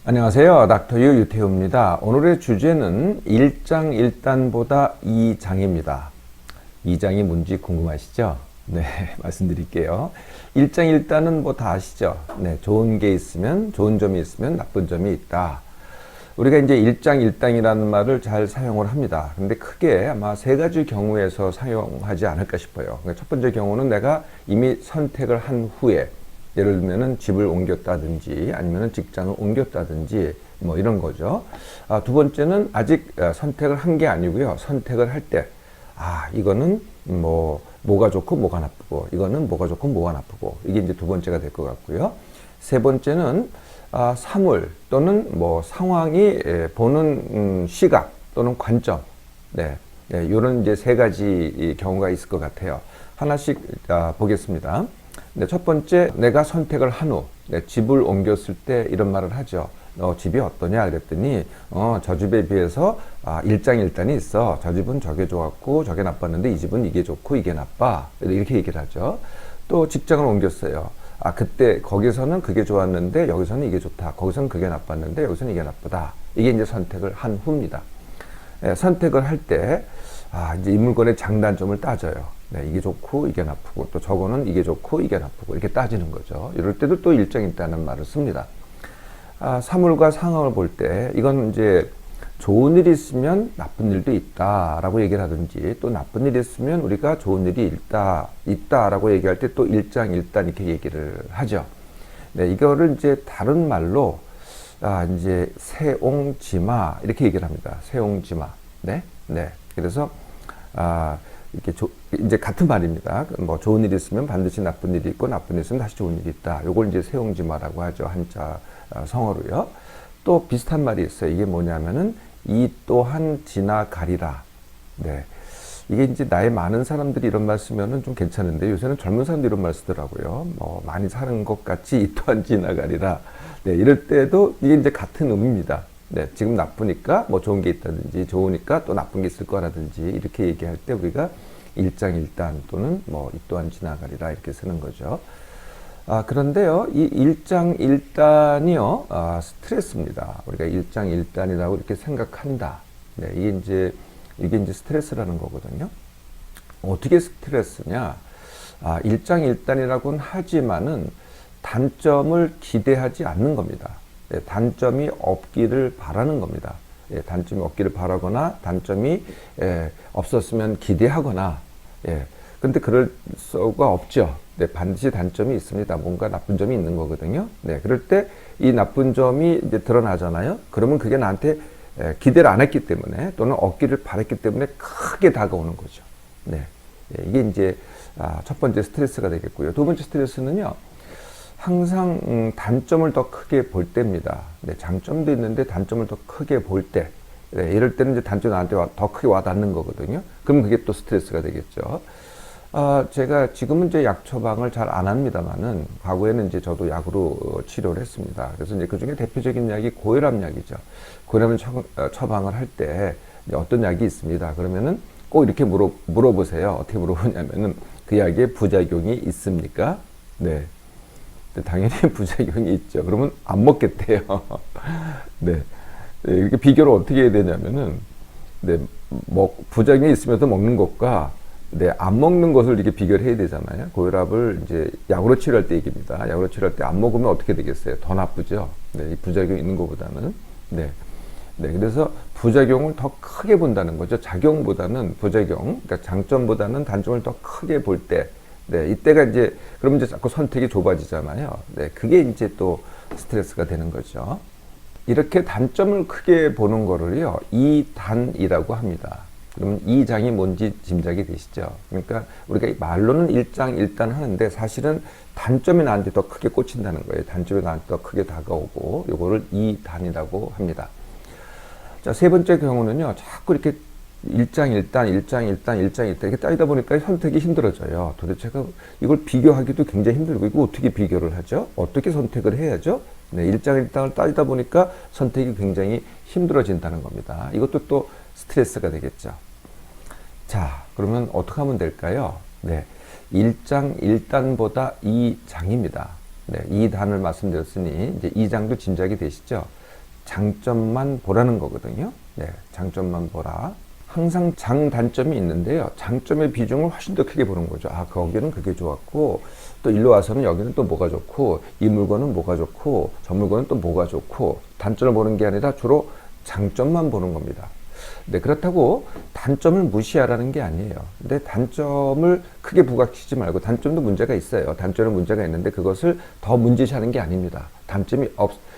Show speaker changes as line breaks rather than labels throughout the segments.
안녕하세요. 닥터유 유태우입니다. 오늘의 주제는 1장 1단보다 2장이 뭔지 궁금하시죠? 네, 말씀드릴게요. 1장 1단은 뭐 다 아시죠? 네, 좋은 게 있으면, 좋은 점이 있으면 나쁜 점이 있다. 우리가 이제 1장 1단이라는 말을 잘 사용을 합니다. 근데 크게 아마 세 가지 경우에서 사용하지 않을까 싶어요. 그러니까 첫 번째 경우는 내가 이미 선택을 한 후에, 예를 들면은 집을 옮겼다든지 아니면은 직장을 옮겼다든지 뭐 이런 거죠. 두 번째는 아직 선택을 한 게 아니고요. 선택을 할 때, 이거는 뭐가 좋고 뭐가 나쁘고, 이거는 뭐가 좋고 뭐가 나쁘고, 이게 이제 두 번째가 될 것 같고요. 세 번째는 사물 또는 뭐 상황이 보는 시각 또는 관점, 이런 이제 세 가지 경우가 있을 것 같아요. 하나씩 보겠습니다. 네, 첫 번째, 내가 선택을 한 후, 집을 옮겼을 때 이런 말을 하죠. 집이 어떠냐 그랬더니 저 집에 비해서 일장일단이 있어. 저 집은 저게 좋았고 저게 나빴는데 이 집은 이게 좋고 이게 나빠. 이렇게 얘기를 하죠. 또 직장을 옮겼어요. 그때 거기서는 그게 좋았는데 여기서는 이게 좋다. 거기서는 그게 나빴는데 여기서는 이게 나쁘다. 이게 이제 선택을 한 후입니다. 선택을 할 때 이제 이 물건의 장단점을 따져요. 이게 좋고 이게 나쁘고, 또 저거는 이게 좋고 이게 나쁘고, 이렇게 따지는 거죠. 이럴 때도 또 일정있다는 말을 씁니다. 사물과 상황을 볼 때 이건 이제 좋은 일이 있으면 나쁜 일도 있다라고 얘기를 하든지, 또 나쁜 일이 있으면 우리가 좋은 일이 있다라고 얘기할 때 또 일장일단 이렇게 얘기를 하죠. 이거를 이제 다른 말로 이제 세옹지마 이렇게 얘기를 합니다. 세옹지마. 그래서 이렇게 이제 같은 말입니다. 뭐 좋은 일이 있으면 반드시 나쁜 일이 있고, 나쁜 일이 있으면 다시 좋은 일이 있다. 요걸 이제 세옹지마라고 하죠. 한자 성어로요. 또 비슷한 말이 있어요. 이게 뭐냐면은 이 또한 지나가리라. 이게 이제 나이 많은 사람들이 이런 말 쓰면은 좀 괜찮은데, 요새는 젊은 사람들이 이런 말 쓰더라고요. 많이 사는 것 같이 이 또한 지나가리라. 이럴 때도 이게 이제 같은 의미입니다. 지금 나쁘니까 뭐 좋은 게 있다든지, 좋으니까 또 나쁜 게 있을 거라든지, 이렇게 얘기할 때 우리가 일장일단 또는 뭐 이 또한 지나가리라 이렇게 쓰는 거죠. 그런데요, 이 일장일단이요, 스트레스입니다. 우리가 일장일단이라고 이렇게 생각한다. 이게 이제 스트레스라는 거거든요. 어떻게 스트레스냐? 일장일단이라고는 하지만은 단점을 기대하지 않는 겁니다. 단점이 없기를 바라는 겁니다. 단점이 없기를 바라거나, 단점이 없었으면 기대하거나, 근데 그럴 수가 없죠. 반드시 단점이 있습니다. 뭔가 나쁜 점이 있는 거거든요. 그럴 때 이 나쁜 점이 이제 드러나잖아요. 그러면 그게 나한테 기대를 안 했기 때문에, 또는 얻기를 바랬기 때문에 크게 다가오는 거죠. 이게 이제 첫 번째 스트레스가 되겠고요. 두 번째 스트레스는요, 항상 단점을 더 크게 볼 때입니다. 장점도 있는데 단점을 더 크게 볼 때, 이럴 때는 이제 단점이 나한테 더 크게 와닿는 거거든요. 그럼 그게 또 스트레스가 되겠죠. 제가 지금은 이제 약 처방을 잘 안 합니다만은, 과거에는 이제 저도 약으로 치료를 했습니다. 그래서 이제 그 중에 대표적인 약이 고혈압 약이죠. 고혈압 처방을 할 때 어떤 약이 있습니다. 그러면은 꼭 이렇게 물어보세요. 어떻게 물어보냐면은, 그 약에 부작용이 있습니까? 당연히 부작용이 있죠. 그러면 안 먹겠대요. 이렇게 비교를 어떻게 해야 되냐면은, 부작용이 있으면서 먹는 것과, 안 먹는 것을 이렇게 비교를 해야 되잖아요. 고혈압을 이제 약으로 치료할 때 얘기입니다. 약으로 치료할 때 안 먹으면 어떻게 되겠어요? 더 나쁘죠. 이 부작용이 있는 것보다는. 그래서 부작용을 더 크게 본다는 거죠. 작용보다는 부작용, 그러니까 장점보다는 단점을 더 크게 볼 때, 이때가 이제, 그러면 이제 자꾸 선택이 좁아지잖아요. 그게 이제 또 스트레스가 되는 거죠. 이렇게 단점을 크게 보는 거를요, 이단이라고 합니다. 그러면 이 장이 뭔지 짐작이 되시죠? 그러니까 우리가 말로는 일장일단 하는데, 사실은 단점이 나한테 더 크게 꽂힌다는 거예요. 단점이 나한테 더 크게 다가오고, 요거를 이단이라고 합니다. 자, 세 번째 경우는요, 자꾸 이렇게 일장일단 이렇게 따지다 보니까 선택이 힘들어져요. 도대체 이걸 비교하기도 굉장히 힘들고, 이거 어떻게 비교를 하죠? 어떻게 선택을 해야죠? 일장일단을 따지다 보니까 선택이 굉장히 힘들어진다는 겁니다. 이것도 또 스트레스가 되겠죠. 자, 그러면 어떻게 하면 될까요? 1장 1단보다 2장입니다. 2단을 말씀드렸으니 이제 2장도 짐작이 되시죠? 장점만 보라는 거거든요. 네, 장점만 보라. 항상 장단점이 있는데요. 장점의 비중을 훨씬 더 크게 보는 거죠. 아, 거기는 그게 좋았고, 또 일로 와서는 여기는 또 뭐가 좋고, 이 물건은 뭐가 좋고, 저 물건은 또 뭐가 좋고, 단점을 보는 게 아니라 주로 장점만 보는 겁니다. 네, 그렇다고 단점을 무시하라는 게 아니에요. 근데 단점을 크게 부각시키지 말고, 단점도 문제가 있어요. 단점은 문제가 있는데 그것을 더 문제시하는 게 아닙니다.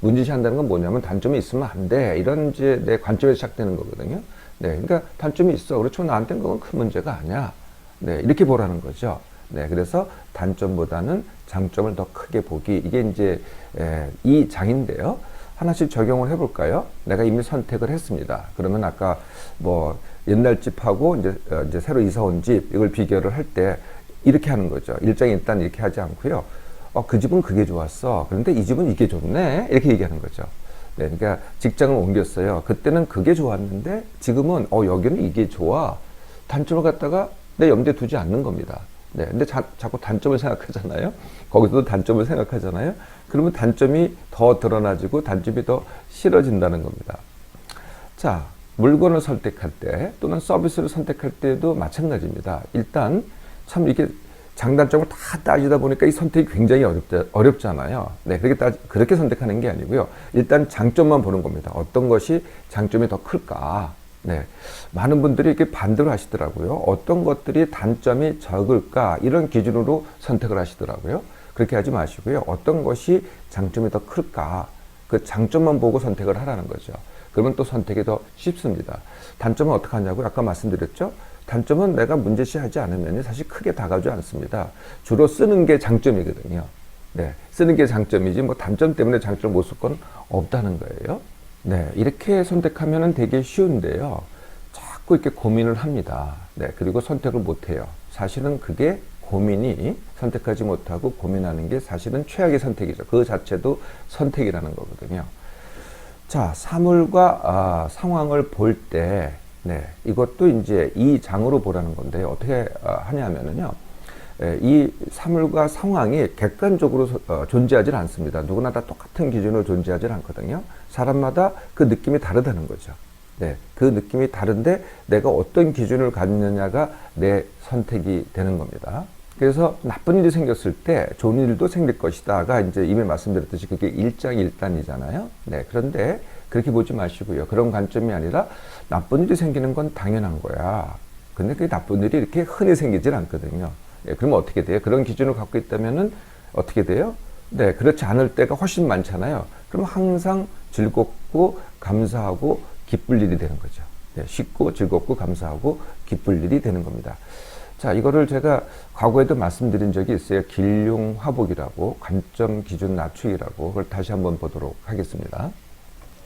문제시한다는 건 뭐냐면 단점이 있으면 안 돼. 이런 이제 내 관점에서 시작되는 거거든요. 네, 그러니까 단점이 있어. 그렇죠. 나한테는 그건 큰 문제가 아니야. 네, 이렇게 보라는 거죠. 네, 그래서 단점보다는 장점을 더 크게 보기. 이게 이제 이 장인데요. 하나씩 적용을 해볼까요? 내가 이미 선택을 했습니다. 그러면 아까 뭐 옛날 집하고 이제 새로 이사 온 집 이걸 비교를 할 때 이렇게 하는 거죠. 일단 이렇게 하지 않고요. 그 집은 그게 좋았어. 그런데 이 집은 이게 좋네. 이렇게 얘기하는 거죠. 네, 그러니까 직장을 옮겼어요. 그때는 그게 좋았는데 지금은 여기는 이게 좋아. 단점을 갖다가 내 염두에 두지 않는 겁니다. 네, 근데 자꾸 단점을 생각하잖아요. 거기서도 단점을 생각하잖아요. 그러면 단점이 더 드러나지고 단점이 더 싫어진다는 겁니다. 자, 물건을 선택할 때 또는 서비스를 선택할 때도 마찬가지입니다. 일단 참 이게 장단점을 다 따지다 보니까 이 선택이 굉장히 어렵잖아요. 네, 그렇게 선택하는 게 아니고요. 일단 장점만 보는 겁니다. 어떤 것이 장점이 더 클까? 네, 많은 분들이 이렇게 반대로 하시더라고요. 어떤 것들이 단점이 적을까? 이런 기준으로 선택을 하시더라고요. 그렇게 하지 마시고요. 어떤 것이 장점이 더 클까? 그 장점만 보고 선택을 하라는 거죠. 그러면 또 선택이 더 쉽습니다. 단점은 어떻게 하냐고요? 아까 말씀드렸죠? 단점은 내가 문제시하지 않으면 사실 크게 다가오지 않습니다. 주로 쓰는 게 장점이거든요. 네, 쓰는 게 장점이지 뭐 단점 때문에 장점을 못 쓸 건 없다는 거예요. 네, 이렇게 선택하면 되게 쉬운데요. 자꾸 이렇게 고민을 합니다. 네, 그리고 선택을 못 해요. 사실은 그게 고민이 선택하지 못하고 고민하는 게 사실은 최악의 선택이죠. 그 자체도 선택이라는 거거든요. 자, 사물과 상황을 볼 때, 네, 이것도 이제 이 장으로 보라는 건데 어떻게 하냐면은요. 이 사물과 상황이 객관적으로 존재하지 않습니다. 누구나 다 똑같은 기준으로 존재하지 않거든요. 사람마다 그 느낌이 다르다는 거죠. 네, 그 느낌이 다른데 내가 어떤 기준을 갖느냐가 내 선택이 되는 겁니다. 그래서 나쁜 일이 생겼을 때 좋은 일도 생길 것이다가 이제 이미 말씀드렸듯이 그게 일장일단이잖아요. 네, 그런데 그렇게 보지 마시고요. 그런 관점이 아니라 나쁜 일이 생기는 건 당연한 거야. 근데 그 나쁜 일이 이렇게 흔히 생기질 않거든요. 네, 그러면 어떻게 돼요? 그런 기준을 갖고 있다면은 어떻게 돼요? 네, 그렇지 않을 때가 훨씬 많잖아요. 그럼 항상 즐겁고 감사하고 기쁠 일이 되는 거죠. 네, 쉽고 즐겁고 감사하고 기쁠 일이 되는 겁니다. 자, 이거를 제가 과거에도 말씀드린 적이 있어요. 길흉화복이라고, 관점 기준 낮추기라고. 그걸 다시 한번 보도록 하겠습니다.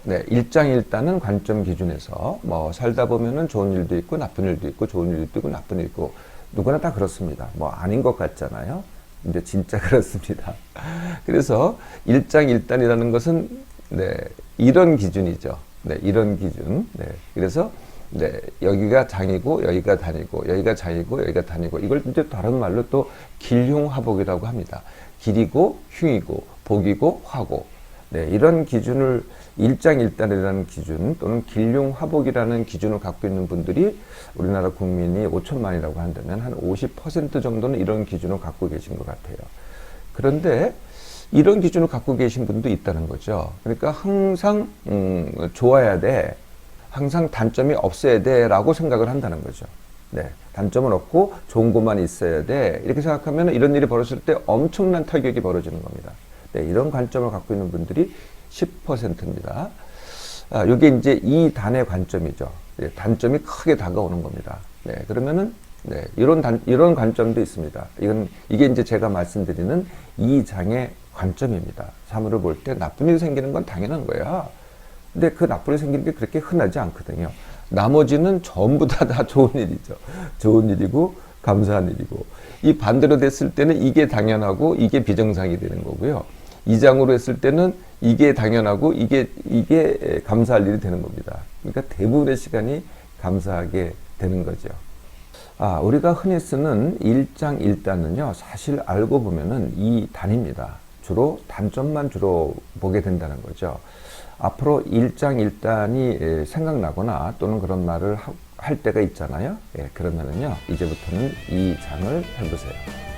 네, 일장일단은 관점 기준에서 뭐 살다 보면은 좋은 일도 있고 나쁜 일도 있고 좋은 일도 있고 나쁜 일도 있고 누구나 다 그렇습니다. 뭐 아닌 것 같잖아요. 근데 진짜 그렇습니다. 그래서 일장일단이라는 것은 네, 이런 기준이죠. 네, 이런 기준. 네, 그래서 네, 여기가 장이고 여기가 단이고 여기가 장이고 여기가 단이고 이걸 이제 다른 말로 또 길흉화복이라고 합니다. 길이고 흉이고 복이고 화고. 네, 이런 기준을 일장일단이라는 기준 또는 길흉화복이라는 기준을 갖고 있는 분들이 우리나라 국민이 5천만이라고 한다면 한 50% 정도는 이런 기준을 갖고 계신 것 같아요. 그런데 이런 기준을 갖고 계신 분도 있다는 거죠. 그러니까 항상 좋아야 돼. 항상 단점이 없어야 돼 라고 생각을 한다는 거죠. 네, 단점은 없고 좋은 것만 있어야 돼. 이렇게 생각하면 이런 일이 벌어질 때 엄청난 타격이 벌어지는 겁니다. 네, 이런 관점을 갖고 있는 분들이 10%입니다. 이게 이제 이 단의 관점이죠. 네, 단점이 크게 다가오는 겁니다. 네, 그러면은 네, 이런 관점도 있습니다. 이게 이제 제가 말씀드리는 이 장의 관점입니다. 사물을 볼 때 나쁜 일이 생기는 건 당연한 거야. 근데 그 나쁜 일이 생기는 게 그렇게 흔하지 않거든요. 나머지는 전부 다 좋은 일이죠. 좋은 일이고 감사한 일이고. 이 반대로 됐을 때는 이게 당연하고 이게 비정상이 되는 거고요. 이 장으로 했을 때는 이게 당연하고 이게 감사할 일이 되는 겁니다. 그러니까 대부분의 시간이 감사하게 되는 거죠. 우리가 흔히 쓰는 일장일단은요, 사실 알고 보면은 이 단입니다. 주로 단점만 주로 보게 된다는 거죠. 앞으로 일장일단이 생각나거나 또는 그런 말을 할 때가 있잖아요. 그러면은요, 이제부터는 이 장을 해보세요.